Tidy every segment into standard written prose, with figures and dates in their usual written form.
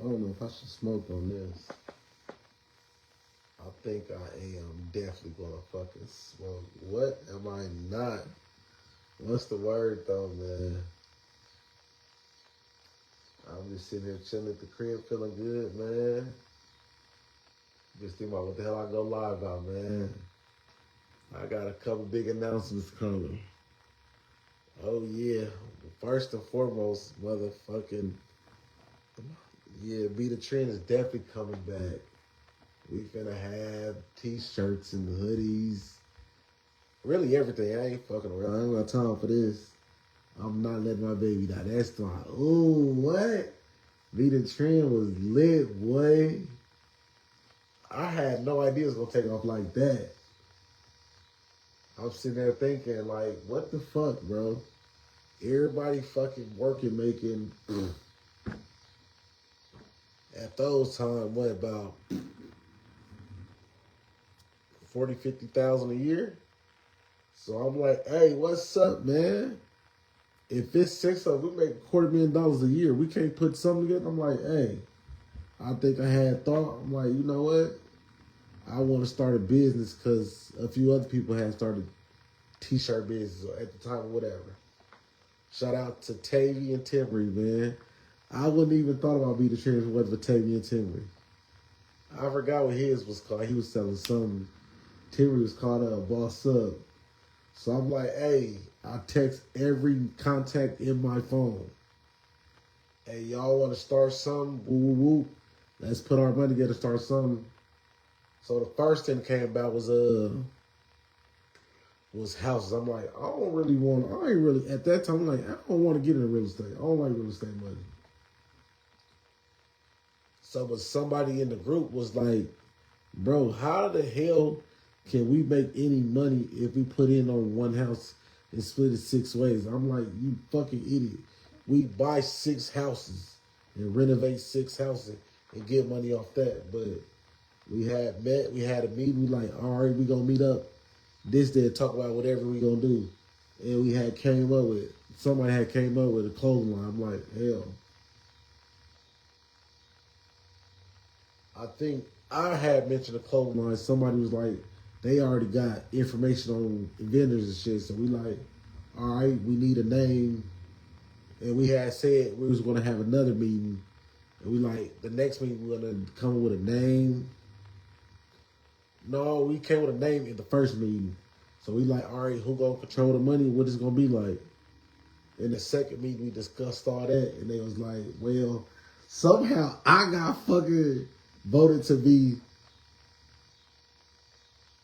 don't know if I should smoke on this. I think I am definitely gonna fucking smoke. What am I not? What's the word though, man? I'm just sitting here chilling at the crib, feeling good, man. Just thinking about what the hell I go live about, man. I got a couple big announcements coming. Oh yeah, first and foremost, motherfucking yeah, Be The Trend is definitely coming back. We finna have t-shirts and hoodies. Really everything. I ain't fucking around. I ain't got time for this. I'm not letting my baby die. That's my, ooh, what? Be The Trend was lit, boy. I had no idea it was gonna take off like that. I'm sitting there thinking, like, what the fuck, bro? Everybody fucking working, making, at those times, what, about 40, 50,000 a year? So I'm like, hey, what's up, man? If it's 6 of us, we make $250,000 a year. We can't put something together. I'm like, hey, I think I had thought. I'm like, you know what? I want to start a business because a few other people had started t-shirt business at the time or whatever. Shout out to Tavy and Timbery, man. I wouldn't even thought about Be The Trend if it wasn't for Tavy and Timbery. I forgot what his was called. He was selling something. Timbery was called Boss Up. So I'm like, hey, I text every contact in my phone. Hey, y'all want to start something? Woo, woo, woo. Let's put our money together to start something. So the first thing that came about was houses. I'm like, I ain't really, at that time, I'm like, I don't want to get into real estate. I don't like real estate money. So, but somebody in the group was like, bro, how the hell can we make any money if we put in on one house and split it 6 ways? I'm like, you fucking idiot. We buy 6 houses and renovate 6 houses and get money off that. But we had a meeting, we like, all right, we gonna meet up this day and talk about whatever we gonna do. And somebody had came up with a clothing line. I'm like, hell. I think I had mentioned a clothing line. Somebody was like, they already got information on vendors and shit. So we like, all right, we need a name. And we had said we was going to have another meeting. And we like, the next meeting we're going to come up with a name. No, we came with a name in the first meeting. So we like, all right, who going to control the money? What is it going to be like? In the second meeting, we discussed all that. And they was like, well, somehow I got fucking voted to be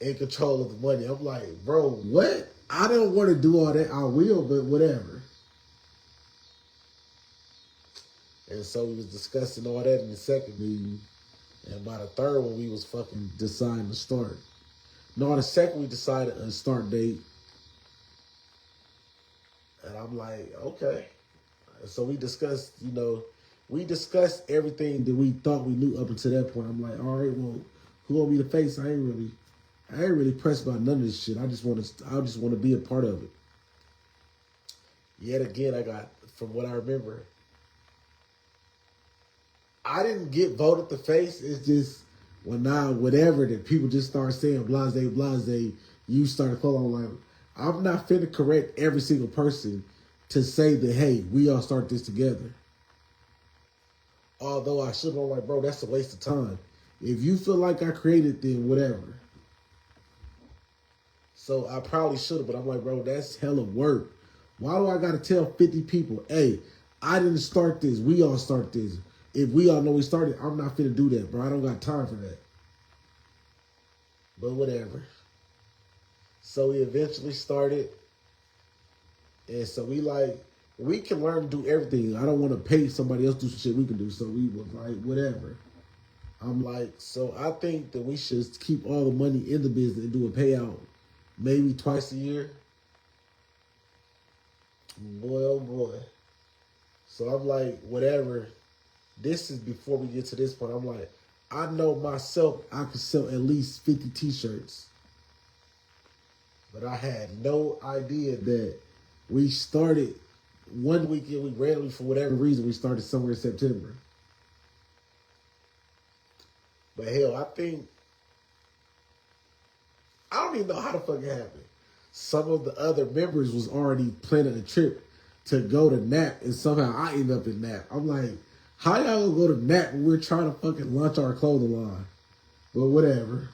in control of the money. I'm like, bro, what? I don't want to do all that. I will, but whatever. And so we was discussing all that in the second meeting. And by the third one, we was fucking deciding to start. No, the second we decided a start date. And I'm like, okay. So we discussed, everything that we thought we knew up until that point. I'm like, all right, well, who gonna be the face? I ain't really pressed about none of this shit. I just want to be a part of it. Yet again, from what I remember, I didn't get voted the face. It's just whatever that people just start saying blase, blase, you start to call on like, I'm not finna correct every single person to say that, hey, we all start this together. Although I should have been like, bro, that's a waste of time. If you feel like I created, then whatever. So I probably should have, but I'm like, bro, that's hella work. Why do I got to tell 50 people, hey, I didn't start this. We all start this. If we all know we started, I'm not finna do that, bro. I don't got time for that. But whatever. So we eventually started. And so we can learn to do everything. I don't want to pay somebody else to do some shit we can do. So we was like, whatever. I'm like, so I think that we should keep all the money in the business and do a payout maybe twice a year. Boy, oh boy. So I'm like, whatever. This is before we get to this point. I'm like, I know myself I could sell at least 50 t-shirts. But I had no idea that we started one weekend. We randomly, for whatever reason, we started somewhere in September. But hell, I don't even know how the fuck it happened. Some of the other members was already planning a trip to go to Nap, and somehow I end up in Nap. I'm like, how y'all gonna go to Nap when we're trying to fucking launch our clothing line? But whatever.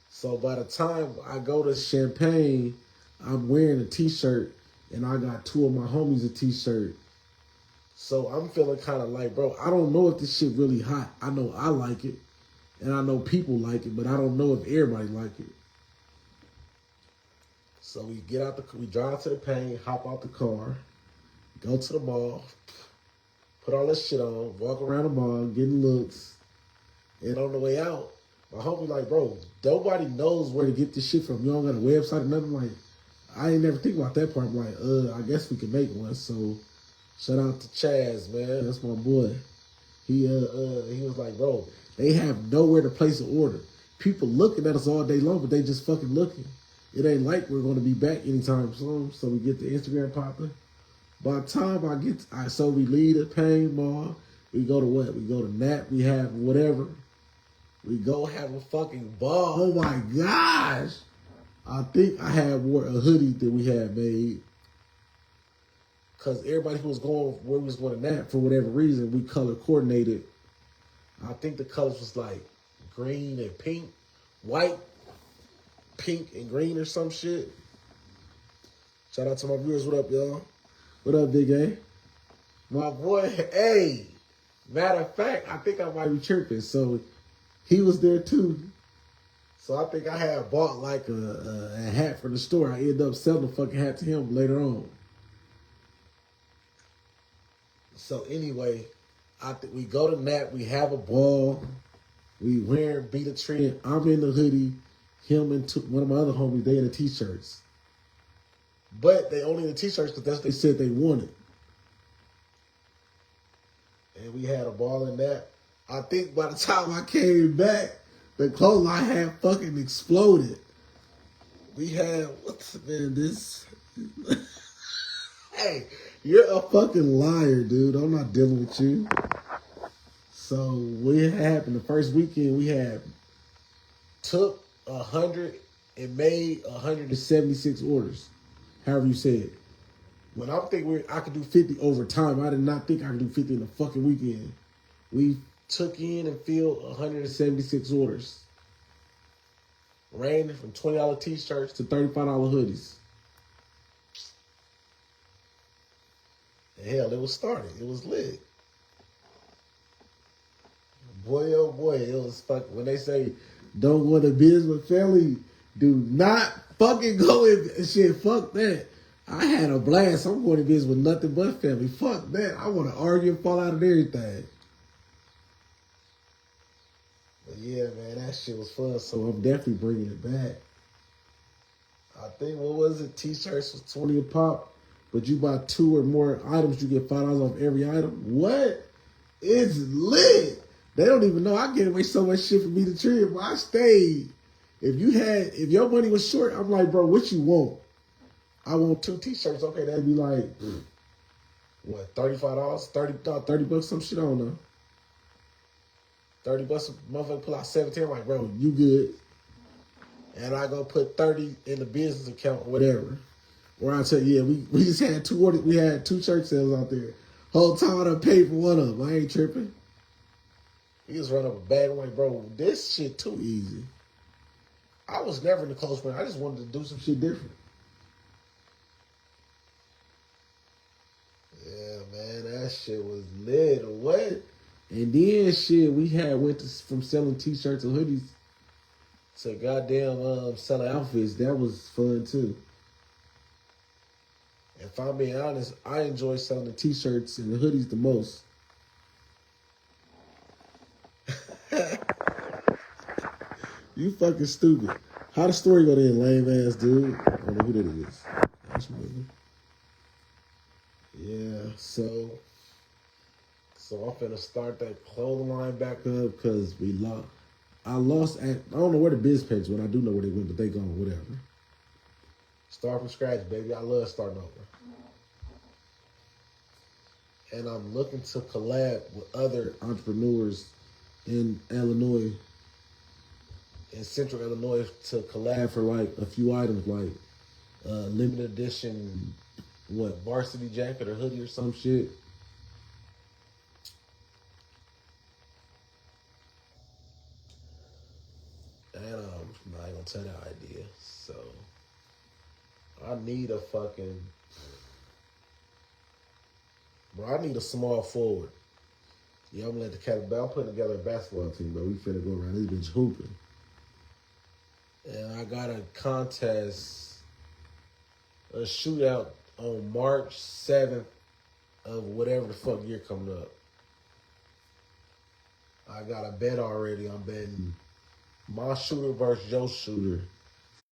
So by the time I go to Champagne, I'm wearing a t-shirt, and I got two of my homies a t-shirt. So I'm feeling kind of like, bro, I don't know if this shit really hot. I know I like it, and I know people like it, but I don't know if everybody like it. So we drive to the Pain, hop out the car, go to the mall, put all this shit on, walk around the mall, getting looks, and on the way out, my homie like, bro, nobody knows where to get this shit from. You don't got a website or nothing. Like, I ain't never think about that part. I'm like, I guess we can make one. So shout out to Chaz, man. That's my boy. He was like, bro, they have nowhere to place an order. People looking at us all day long, but they just fucking looking. It ain't like we're going to be back anytime soon. So we get the Instagram popping. By the time so we leave the Pain Mall. We go to what? We go to Nap. We have whatever. We go have a fucking ball. Oh my gosh. I think I had wore a hoodie that we had made. Because everybody who was going where we was going to Nap, for whatever reason, we color coordinated. I think the colors was like green and pink, white, pink and green or some shit. Shout out to my viewers. What up, y'all? What up, Big A? My boy, hey. Matter of fact, I think I might be tripping. So he was there too. So I think I had bought like a hat from the store. I ended up selling the fucking hat to him later on. So anyway, we go to Nap. We have a ball. We wear Beat a Trend. I'm in the hoodie. Him and one of my other homies, they in the t-shirts. But they only in the t-shirts because that's what they said they wanted. And we had a ball in that. I think by the time I came back, the clothing line had fucking exploded. We had, this? Hey, you're a fucking liar, dude. I'm not dealing with you. So what happened the first weekend, we took 100 and made 176 orders. However you say it. When I'm thinking I could do 50 over time, I did not think I could do 50 in a fucking weekend. We took in and filled 176 orders. Ranging from $20 t-shirts to $35 hoodies. And hell, it was started. It was lit. Boy, oh boy, it was fucking, when they say, don't go to business with family, do not fucking go in, shit, fuck that. I had a blast. I'm going to business with nothing but family. Fuck that. I want to argue and fall out of everything. But yeah, man, that shit was fun. So I'm definitely bringing it back. I think, what was it? T-shirts was 20 a pop. But you buy 2 or more items, you get $5 off every item. What? It's lit. They don't even know I gave away so much shit for me to trip. I stayed. If your money was short, I'm like, bro, what you want? I want 2 t-shirts. Okay, that'd be like, what, $35? 30 bucks, some shit, I don't know. 30 bucks, a motherfucker pull out 17. I'm like, bro, you good. And I go put 30 in the business account or whatever. Or I tell you, yeah, we just had 2 orders. We had 2 shirt sales out there. Whole time I done paid for one of them. I ain't tripping. He just run up a bag. I'm like, bro, this shit too easy. I was never in the close friend. I just wanted to do some shit different. Yeah, man, that shit was lit. What? And then shit, we went from selling t-shirts and hoodies to goddamn selling outfits. That was fun too. If I'm being honest, I enjoy selling the t-shirts and the hoodies the most. You fucking stupid. How the story go in, lame ass dude? I don't know who that is. Yeah, so I'm finna start that clothing line back up because we lost. I don't know where the biz page went. I do know where they went, but they gone, whatever. Start from scratch, baby. I love starting over. And I'm looking to collab with other entrepreneurs in Illinois, in Central Illinois, to collab for like a few items, like limited edition, what, varsity jacket or hoodie or some shit. And I ain't gonna tell that idea. So I need a fucking, bro. I need a small forward. Yeah, I'm gonna let the cat. I'm putting together a basketball team, bro. We finna go around this bitch hooping. And I got a contest, a shootout on March 7th of whatever the fuck year coming up. I got a bet already. I'm betting my shooter versus your shooter